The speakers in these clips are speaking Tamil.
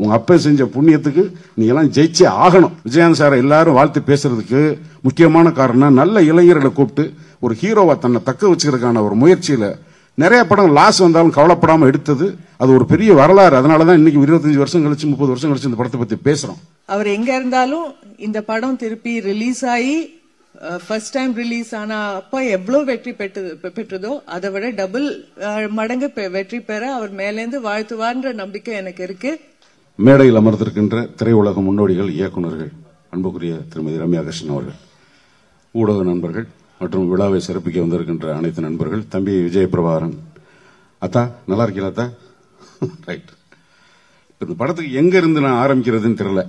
உங்க அப்பா செஞ்ச புண்ணியத்துக்கு நீ எல்லாம் ஜெயிச்சே ஆகணும். விஜயகாந்த் சாரை எல்லாரும் வாழ்த்து பேசுறதுக்கு முக்கியமான காரணம் நல்ல இளைஞர்களை கூப்பிட்டு ஒரு ஹீரோவா தன்னை தக்க வச்சுக்கிறதுக்கான ஒரு முயற்சியில நிறைய படம் லாஸ் வந்தாலும் கவலைப்படாம எடுத்தது. அது ஒரு பெரிய வரலாறு. அதனாலதான் இன்னைக்கு 25 வருஷம் கழிச்சு 30 வருஷம் கழிச்சு இந்த படத்தை பத்தி பேசுறோம். அவர் எங்க இருந்தாலும் இந்த படம் திருப்பி ரிலீஸ் ஆகி ஃபர்ஸ்ட் டைம் ரிலீஸ் ஆனா அப்ப எவ்வளவு வெற்றி பெற்றதோ அதை விட டபுள் மடங்கு வெற்றி பெற அவர் மேலேந்து வாழ்த்துவார்ன்ற நம்பிக்கை எனக்கு இருக்கு. மேடையில் அமர்ந்திருக்கின்ற திரையுலக முன்னோடிகள், இயக்குநர்கள், அன்புக்குரிய திருமதி ரம்யா கிருஷ்ணன் அவர்கள், ஊடக நண்பர்கள் மற்றும் விழாவை சிறப்பிக்க வந்திருக்கின்ற அனைத்து நண்பர்கள், தம்பி விஜய் பிரபாகரன், அத்தா நல்லா இருக்கீங்களா அத்தா? ரைட். இந்த படத்துக்கு எங்க இருந்து நான் ஆரம்பிக்கிறதுன்னு தெரியல.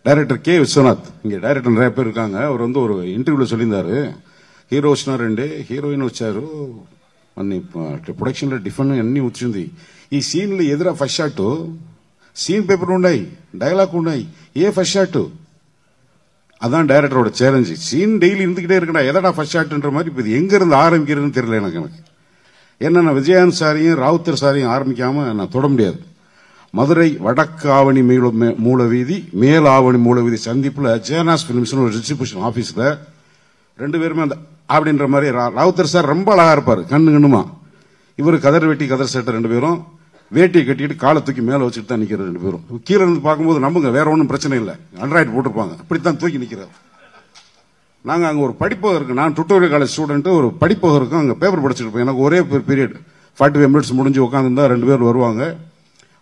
டைரக்டர் கே விஸ்வநாத், இங்க டைரக்டர் நிறைய பேர் இருக்காங்க. அவர் வந்து ஒரு இன்டர்வியூல சொல்லியிருந்தாரு, హీరో వచ్చినారు అండి, హీరోయిన్ వచ్చారు, అన్ని ప్రొడక్షన్ లో డిఫరెంట్ అన్ని వచ్చింది. ఈ సీన్లు ఎదురా ఫస్ట్ షాట్ సీన్ పేపర్ ఉన్నాయి, డైలాగ్ ఉన్నాయి, ఏ ఫస్ట్ షాట్ அதான் டைரக்டரோட சேலஞ்சு. சீன் டெய்லி இருந்துகிட்டே இருக்கடா, எதடா ஃபர்ஸ்ட் ஷாட்ன்ற மாதிரி. இப்ப எங்க இருந்து ஆரம்பிக்கிறதுன்னு தெரியல எனக்கு. ஏன்னா நான் விஜயகாந்த் சாரையும் ராவுத்தர் சாரையும் ஆரம்பிக்காம நான் தொட முடியாது. மதுரை வடக்கு ஆவணி மூலவீதி, மேல் ஆவணி மூலவீதி சந்திப்புல ஜேனாஸ் பிலிம்ஸ் ஒரு டிஸ்ட்ரிபியூஷன் ஆபீஸ்ல ரெண்டு பேருமே அந்த அப்படின்ற மாதிரி. ராவுத்தர் சார் ரொம்ப அழகா இருப்பாரு, கண்ணுமா. இவரு கதர் வெட்டி கதர் சட்டை, ரெண்டு பேரும் வேட்டியை கட்டிட்டு காலை தூக்கி மேல வச்சுட்டு தான் நிக்கிறது. ரெண்டு பேரும் கீழே இருந்து பார்க்கும்போது நம்புங்க, வேற ஒன்றும் பிரச்சனை இல்லை, அண்ட்ராய்டு போட்டிருப்பாங்க, அப்படித்தான் தூக்கி நிக்கிறது. நாங்க அங்க ஒரு படிப்பகம் இருக்கு, நான் டுட்டோரியல் காலேஜ் ஸ்டூடெண்ட், ஒரு படிப்பகம் இருக்கும், அங்க பேப்பர் படிச்சுட்டு இருப்பேன். எனக்கு ஒரே பீரியட் 45 மினிட்ஸ் முடிஞ்சு உட்காந்துருந்தா ரெண்டு பேர் வருவாங்க.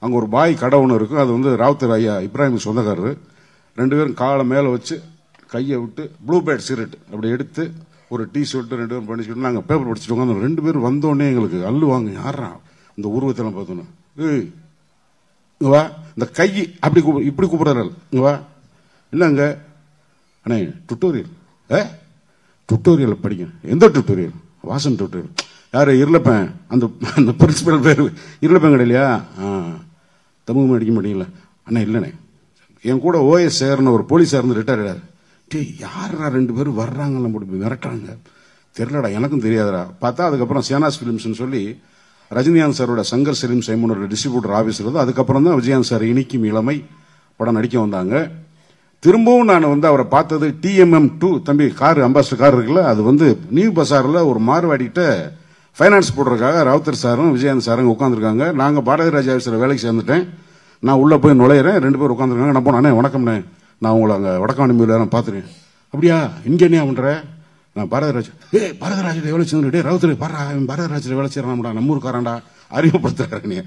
அங்க ஒரு பாய் கடை ஒன்று இருக்கும், அது வந்து ராவுத்தர் ஐயா இப்ராஹிம் சொந்தக்காரரு. ரெண்டு பேரும் காலை மேல வச்சு கையை விட்டு ப்ளூ பேர்ட் சிகரெட் அப்படி எடுத்து ஒரு டீ ஷர்ட் ரெண்டு பேரும் பண்ணிச்சுட்டு நாங்க பேப்பர் படிச்சுட்டு உட்காந்து. ரெண்டு பேரும் வந்தோடனே எங்களுக்கு அள்ளுவாங்க, யாரா இந்த உருவத்தெல்லாம் பார்த்தோன்னா, இங்க வா, இந்த கை அப்படி இப்படி கூப்பிடுறாரு, இங்க வா, இல்லங்க அண்ணே டுட்டோரியல், டுட்டோரியல் படிக்க. எந்த டுட்டோரியல்? வாசன் டுட்டோரியல். யாரு? இருளப்பேன், அந்த பிரின்சிபல் பேரு இருளப்பேன் கிடையிலையா? தமிழ் அடிக்க மாட்டீங்களா? அண்ணா இல்லண்ணே, என் கூட ஓஎஸ் சேர்னு ஒரு போலீஸா இருந்து ரிட்டையர் ஆயிடாரு. யாரா ரெண்டு பேரும் வர்றாங்க மிரட்டுறாங்க, தெரியலடா, எனக்கும் தெரியாதடா. பார்த்தா அதுக்கப்புறம் சேனாஸ் பிலிம்ஸ் சொல்லி ரஜினிகாந்த் சாரோட சங்கர் சலீம் சைமனோட டிஸ்ட்ரிபியூட்டர் ஆபீஸ் இருந்தது. அதுக்கப்புறம் தான் விஜயகாந்த் சார் இனிக்கும் இளமை படம் நடிக்க வந்தாங்க. திரும்பவும் நான் வந்து அவரை பார்த்தது TMM2 தம்பி கார், அம்பாஸ்டர் கார் இருக்குல்ல, அது வந்து நியூ பசார்ல ஒரு மார்வாடிட்ட பைனான்ஸ் போடுறதுக்காக ராவுத்தர் சாரும் விஜயகாந்த் சாரும் உட்காந்துருக்காங்க. நாங்க பாரதி ராஜா ஆபீஸ்ல வேலைக்கு சேர்ந்துட்டேன். நான் உள்ள போய் நுழையிறேன், ரெண்டு பேரும் உட்காந்துருக்காங்க. நான் போனேன், வணக்கம்ண்ணே, நான் உங்களை அங்க வடக்காணி நான் பாத்துறேன். அப்படியா, இங்க என்ன பண்ற? நான் பாரதிராஜ். பாரதிராஜ் வேலை சேர்ந்து ராவுத்தர் பாரதிராஜ் வேலை செய்யறான்டா, நம்ம ஊருக்காரன்டா, அறிமுகப்படுத்துறாரு. நீ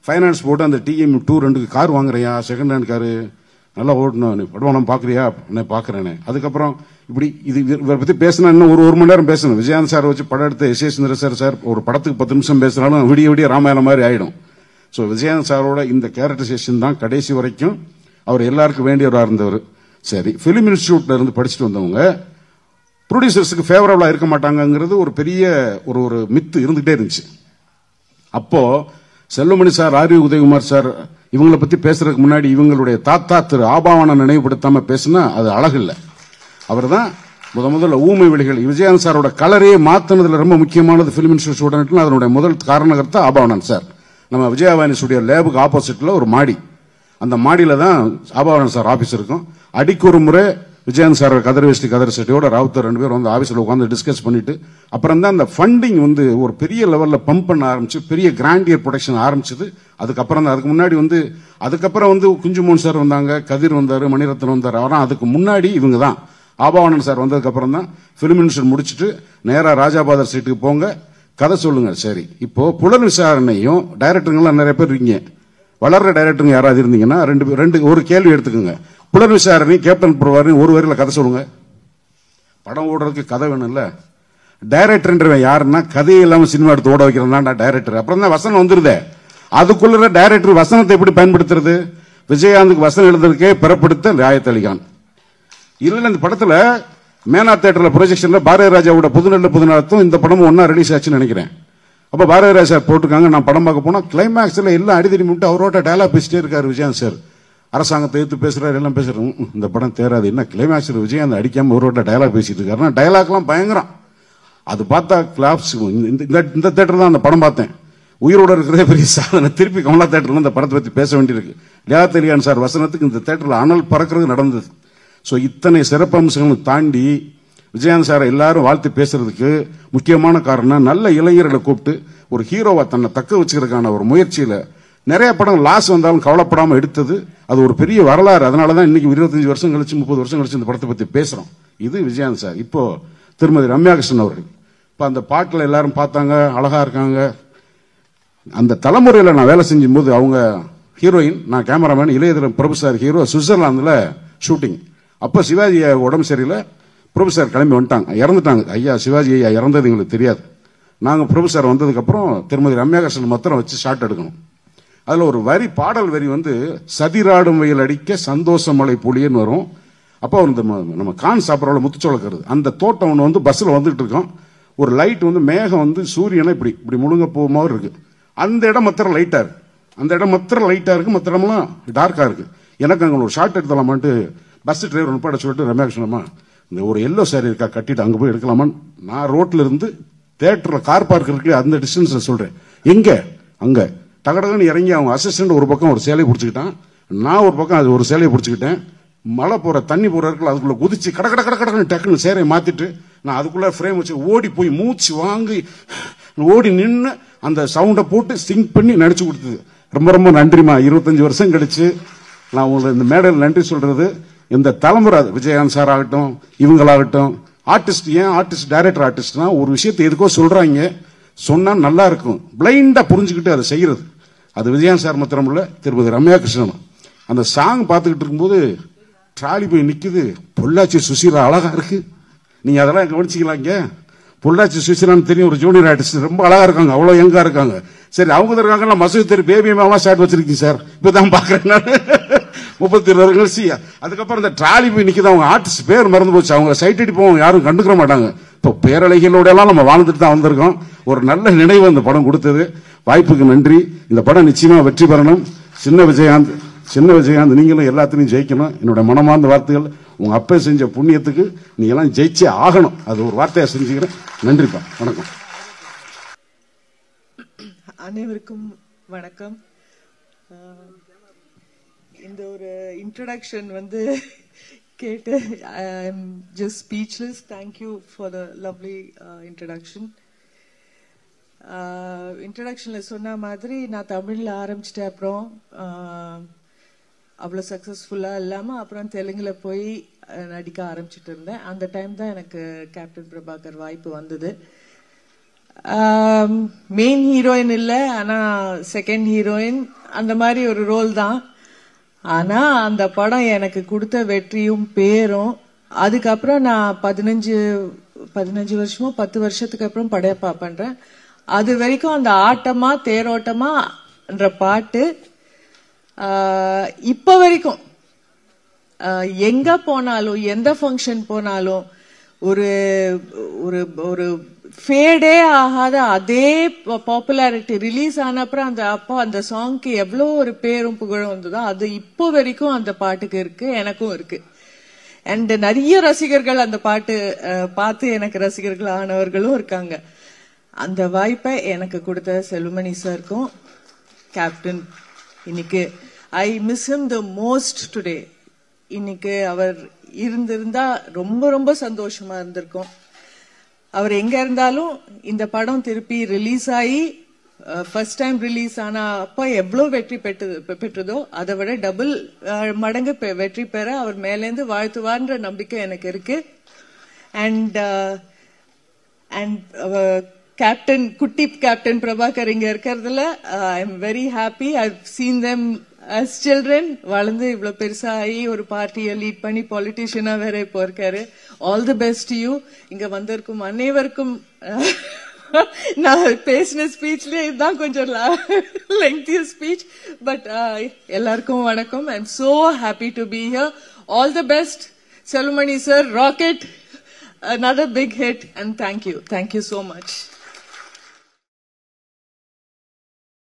பைனான்ஸ் போட்டு அந்த TM2 2 கார் வாங்குறியா, செகண்ட் ஹேண்ட் காரு, நல்லா ஓட்டணும், நீ படம் பாக்குறியா? என்ன பாக்குறேனே. அதுக்கப்புறம் இப்படி இது இவரை பத்தி பேசினா இன்னும் ஒரு மணி நேரம் பேசணும். விஜயகாந்த் சார் வச்சு படம் எடுத்த எஸ் சுந்தர சார் ஒரு படத்துக்கு 10 நிமிஷம் பேசினாலும் விடிய விடிய ராமாயணம் மாதிரி ஆயிடும். சோ விஜயகாந்த் சாரோட இந்த கேரக்டரைசேஷன் தான் கடைசி வரைக்கும் அவர் எல்லாருக்கும் வேண்டியவராக இருந்தவர். சரி, பிலிம் இன்ஸ்டிடியூட்ல இருந்து படிச்சுட்டு வந்தவங்க ப்ரொடியூசர்ஸுக்கு ஃபேவரபிளா இருக்க மாட்டாங்கிறது ஒரு பெரிய ஒரு மித்து இருந்துகிட்டே இருந்துச்சு. அப்போ Selvamani sir, R V Udayakumar sir இவங்களை பத்தி பேசுறதுக்கு முன்னாடி இவங்களுடைய தாத்தா திரு ஆபாவனை நினைவுபடுத்தாம பேசினா அது அழகு இல்லை. அவர் தான் முதல்ல ஊமை விழிகள் விஜயகாந்த் சாரோட கலரையே மாத்தினதுல ரொம்ப முக்கியமானது பிலிம் இன்ஸ்டிடியூட். அதனுடைய முதல் காரணகர்த்தா ஆபாவனன் சார். நம்ம விஜயவாணி ஸ்டுடியோ லேபுக்கு ஆப்போசிட்ல ஒரு மாடி, அந்த மாடியில தான் ஆபாவனன் சார் ஆபீஸ் இருக்கும். அடிக்கு ஒரு முறை விஜயகாந்த் சார் கதர் வேஷ்டி கதர் சட்டியோட ராவுத்தர் ரெண்டு பேரும் வந்து ஆபீஸ்ல உட்காந்து டிஸ்கஸ் பண்ணிட்டு அப்புறம் தான் அந்த ஃபண்டிங் வந்து ஒரு பெரிய லெவல்ல பம்ப் பண்ண ஆரம்பிச்சு பெரிய கிராண்டியர் ப்ரொடக்ஷன் ஆரம்பிச்சது. அதுக்கப்புறம் அதுக்கு முன்னாடி வந்து அதுக்கப்புறம் வந்து குஞ்சுமோன் சார் வந்தாங்க, கதிர் வந்தாரு, மணிரத்னம் வந்தாரு. ஆனால் அதுக்கு முன்னாடி இவங்க தான் ஆபாவனன் சார் வந்ததுக்கு அப்புறம் தான் பிலிம் இன்ஸ்டிடியூட் முடிச்சுட்டு நேரா ராஜாபாதர் சீட்டுக்கு போங்க, கதை சொல்லுங்க. சரி, இப்போ புலன் விசாரணையும் டைரக்டருங்கெல்லாம் நிறைய பேர் இருக்கீங்க, வளர்ற டைரக்டருங்க யாராவது இருந்தீங்கன்னா ரெண்டு ஒரு கேள்வி எடுத்துக்கோங்க. புலன் விசாரணை கேப்டன் புரவாரி ஒரு வரையில கதை சொல்லுங்க. படம் ஓடுறதுக்கு கதை வேணும் இல்ல. டைரக்டர் யாருன்னா கதையை இல்லாம சினிமா எடுத்து ஓட வைக்கிறதா டைரக்டர். அப்புறம் தான் வசனம் வந்துருதே, அதுக்குள்ள டைரக்டர் வசனத்தை எப்படி பயன்படுத்துறது? விஜயகாந்துக்கு வசனம் எழுதுறதுக்கே பிறப்படுத்த ராயத் அலிகான் இல்ல. இந்த படத்துல மேனா தியேட்டர்ல ப்ரொஜெக்ஷன்ல பாரதி ராஜாவோட புதுநலத்தும் இந்த படமும் ஒன்னா ரிலீஸ் ஆச்சுன்னு நினைக்கிறேன். அப்ப பாரதி ராஜா போட்டிருக்காங்க. நான் படம் பார்க்க போனா கிளைமேக்ஸ்ல எல்லாம் அடிதடி முட்டு அவரோட டயலாக் பேசிட்டே இருக்காரு விஜயகாந்த் சார். அரசாங்கத்தை எடுத்து பேசுறாரு, எல்லாம் பேசுறாரு. இந்த படம் தேராது, என்ன கிளைமேக்ஸ் விஜயகாந்த் அடிக்காம ஒரு டயலாக் பேசிட்டு இருக்காரு. டயலாக் எல்லாம் பயங்கரம். அது பார்த்தா கிளாப்ஸ். இந்த தியேட்டர் தான் அந்த படம் பார்த்தேன். உயிரோட இருக்கிறதே பெரிய சாதனை. திருப்பி கமலா தேட்டர்ல இந்த படத்தை பத்தி பேச வேண்டியிருக்கு. லியாகத் அலி கான் சார் வசனத்துக்கு இந்த தேட்டர்ல அனல் பறக்கிறது நடந்தது. சோ இத்தனை சிறப்பம்சங்களை தாண்டி விஜயகாந்த் சார் எல்லாரும் வாழ்த்து பேசுறதுக்கு முக்கியமான காரணம் நல்ல இளைஞர்களை கூப்பிட்டு ஒரு ஹீரோவா தன்னை தக்க வச்சுக்கிறதுக்கான ஒரு முயற்சியில நிறைய படம் லாஸ் வந்தாலும் கவலைப்படாம எடுத்தது. அது ஒரு பெரிய வரலாறு. அதனாலதான் இன்னைக்கு 25 வருஷம் கழிச்சு 30 வருஷம் கழிச்சு இந்த படத்தை பத்தி பேசுறோம். இது விஜயகாந்த் சார். இப்போ திருமதி ரம்யா கிருஷ்ணன் அவர்கள் இப்ப அந்த பாட்டுல எல்லாரும் பார்த்தாங்க, அழகா இருக்காங்க. அந்த தலைமுறையில நான் வேலை செஞ்சும் போது அவங்க ஹீரோயின், நான் கேமராமேன், இளையதளம் பிரபு சார் ஹீரோ. சுவிட்சர்லாந்துல ஷூட்டிங். அப்ப சிவாஜி உடம்பு சரியில்லை, பிரபு சார் கிளம்பி வந்துட்டாங்க, இறந்துட்டாங்க. ஐயா சிவாஜி ஐயா இறந்தது எங்களுக்கு தெரியாது. நாங்க பிரபு சார் வந்ததுக்கு அப்புறம் திருமதி ரம்யா கிருஷ்ணன் மாத்திரம் வச்சு ஷாட் எடுக்கணும். அதுல ஒரு வரி, பாடல் வரி சதிராடும் வெயில் அடிக்க சந்தோஷ மலை புலியன்னு வரும். அப்போ நம்ம கான் சாப்பிட்ற முத்துச்சோளக்கிறது அந்த தோட்டம் ஒன்று பஸ்ல வந்துட்டு இருக்கோம். ஒரு லைட் மேகம் சூரியனை இப்படி இப்படி முழுங்க போக மாதிரி இருக்கு. அந்த இடம் மாத்திரம் லைட்டா இருக்கு. அந்த இடம் மாத்திரம் லைட்டா இருக்கு, மற்ற இடம்லாம் டார்க்கா இருக்கு. எனக்கு அங்க ஒரு ஷாட் எடுத்துலாமான்ட்டு பஸ் டிரைவர் நிப்பாட சொல்லிட்டு ரம்யா கிருஷ்ணமா இந்த ஒரு எல்லோ சாரி இருக்கா கட்டிட்டு அங்க போய் எடுக்கலாமான்னு நான் ரோட்ல இருந்து தியேட்டர்ல கார் பார்க் இருக்கு அந்த டிஸ்டன்ஸ்ல சொல்றேன். எங்க அங்க டகடகன்னு இறங்கி அவங்க அசிஸ்டன்ட் ஒரு பக்கம் ஒரு சேலையை பிடிச்சிக்கிட்டான், நான் ஒரு பக்கம் அது ஒரு சேலையை பிடிச்சிக்கிட்டேன். மழை போற தண்ணி போற இருக்குல்ல அதுக்குள்ள குதிச்சு கட கட கட கடன்னு டக்குன்னு சேரையை மாத்திட்டு நான் அதுக்குள்ள ஃப்ரேம் வச்சு ஓடி போய் மூச்சு வாங்கி ஓடி நின்று அந்த சவுண்டை போட்டு சிங்க் பண்ணி நடிச்சு கொடுத்தது. ரொம்ப ரொம்ப நன்றிமா. 25 வருஷம் கழிச்சு நான் உங்களுக்கு இந்த மேடையில் நன்றி சொல்றது. இந்த தலைமுறை விஜயகாந்த் சார் ஆகட்டும், இவங்களாகட்டும், ஆர்டிஸ்ட், ஏன் ஆர்டிஸ்ட் டைரக்டர் ஆர்டிஸ்ட்னா ஒரு விஷயத்தை எதுக்கோ சொல்றாங்க, சொன்னா நல்லா இருக்கும், பிளைண்டா புரிஞ்சுக்கிட்டு அதை செய்யறது. அது விஜயகாந்த் சார் மாத்திரம் இல்ல, திருமதி ரம்யா கிருஷ்ணன். அந்த சாங் பார்த்துக்கிட்டு இருக்கும்போது ட்ராலி போய் நிக்குது, பொள்ளாச்சி சுசீலா அழகா இருக்கு. நீங்க அதெல்லாம் கவனிச்சிக்கலாம். இங்க பொள்ளாச்சி சுசீலான்னு தெரியும், ஒரு ஜூனியர் ஆர்டிஸ்ட், ரொம்ப அழகா இருக்காங்க, அவ்வளவு யங்கா இருக்காங்க. சரி அவங்க இருக்காங்க, மசூதி தெரு பேபி மேலாம் ஷாட் வச்சிருக்கீங்க சார், இப்பதான் பாக்குறேன் நான் 32 வருஷம். அதுக்கப்புறம் இந்த ட்ராலி போய் நிக்குது, அவங்க ஆர்டிஸ்ட் பேர் மறந்து போச்சு, அவங்க சைட் அடிப்போம் யாரும் கண்டுக்கிற மாட்டாங்க. இப்போ பேரலைகளோட எல்லாம் நம்ம வாழ்ந்துட்டு தான் வந்திருக்கோம். ஒரு நல்ல நினைவு அந்த படம் கொடுத்தது. வாய்ப்புக்கு நன்றி. இந்த படம் நிச்சயமா வெற்றி பெறணும். சின்ன விஜயகாந்த் நீங்களும் எல்லாத்திலையும் ஜெயிக்கணும். என்னோட மனமார்ந்த வார்த்தைகள். உங்க அப்பா செஞ்ச புண்ணியத்துக்கு நீ எல்லாம் ஜெயிச்சே ஆகணும். அது ஒரு வார்த்தையா செஞ்சுக்கிறேன். நன்றிப்பா. வணக்கம். அனைவருக்கும் வணக்கம். இந்த ஒரு இன்ட்ரோடக்ஷன் கேட்டு I am just speechless. Thank you for the lovely introduction. இன்ட்ரோடக்ஷன்ல சொன்ன மாதிரி நான் தமிழ்ல ஆரம்பிச்சிட்டேன். அப்புறம் அவ்வளோ சக்சஸ்ஃபுல்லா இல்லாம அப்புறம் தெலுங்குல போய் நடிக்க ஆரம்பிச்சுட்டு இருந்தேன். அந்த டைம் தான் எனக்கு கேப்டன் பிரபாகர் வாய்ப்பு வந்தது. மெயின் ஹீரோயின் இல்ல, ஆனா செகண்ட் ஹீரோயின் அந்த மாதிரி ஒரு ரோல் தான். ஆனா அந்த படம் எனக்கு கொடுத்த வெற்றியும் பேரும். அதுக்கப்புறம் நான் 15 வருஷமோ 10 வருஷத்துக்கு அப்புறம் படையப்பா பண்றேன். அது வரைக்கும் அந்த ஆட்டமா தேரோட்டமா என்ற பாட்டு இப்ப வரைக்கும் எங்க போனாலும் எந்த ஃபங்க்ஷன் போனாலும் ஒரு ஒரு ஒரு ஃபேடே ஆகாத அதே பாப்புலாரிட்டி. ரிலீஸ் ஆன அப்புறம் அந்த சாங்க்கு எவ்வளவு ஒரு பேரும் புகழும் வந்ததோ அது இப்போ வரைக்கும் அந்த பாட்டுக்கு இருக்கு, எனக்கும் இருக்கு. அண்ட் நிறைய ரசிகர்கள் அந்த பாட்டு பார்த்து எனக்கு ரசிகர்கள் ஆனவர்களும் இருக்காங்க. அந்த வாய்ப்பை எனக்கு கொடுத்த செல்வமணி சாருக்கும் கேப்டன், இன்னைக்கு I miss him the most today. இன்னைக்கு அவர் இருந்திருந்தா ரொம்ப ரொம்ப சந்தோஷமா இருந்திருக்கும். அவர் எங்க இருந்தாலும் இந்த படம் திருப்பி ரிலீஸ் ஆகி ஃபர்ஸ்ட் டைம் ரிலீஸ் ஆனா அப்ப எவ்வளவு வெற்றி பெற்றதோ அதை விட டபுள் மடங்கு வெற்றி பெற அவர் மேலேந்து வாழ்த்துவார்ன்ற நம்பிக்கை எனக்கு இருக்கு. அண்ட் கேப்டன், குட்டி கேப்டன் பிரபாகர் இங்க இருக்கிறதுல I am very happy. I have seen them as children. வளர்ந்து இவ்வளவு பெருசா ஆகி ஒரு பார்ட்டியை லீட் பண்ணி பாலிட்டிஷியனா வேற இப்போ இருக்காரு. All the best to you. இங்க வந்திருக்கும் அனைவருக்கும் நான் பேசின ஸ்பீச்லயே இதுதான் கொஞ்சம் lengthy ஸ்பீச். பட் எல்லாருக்கும் வணக்கம். I am so happy to be here. All the best. Selvamani sir, rocket, another big hit, and thank you so much.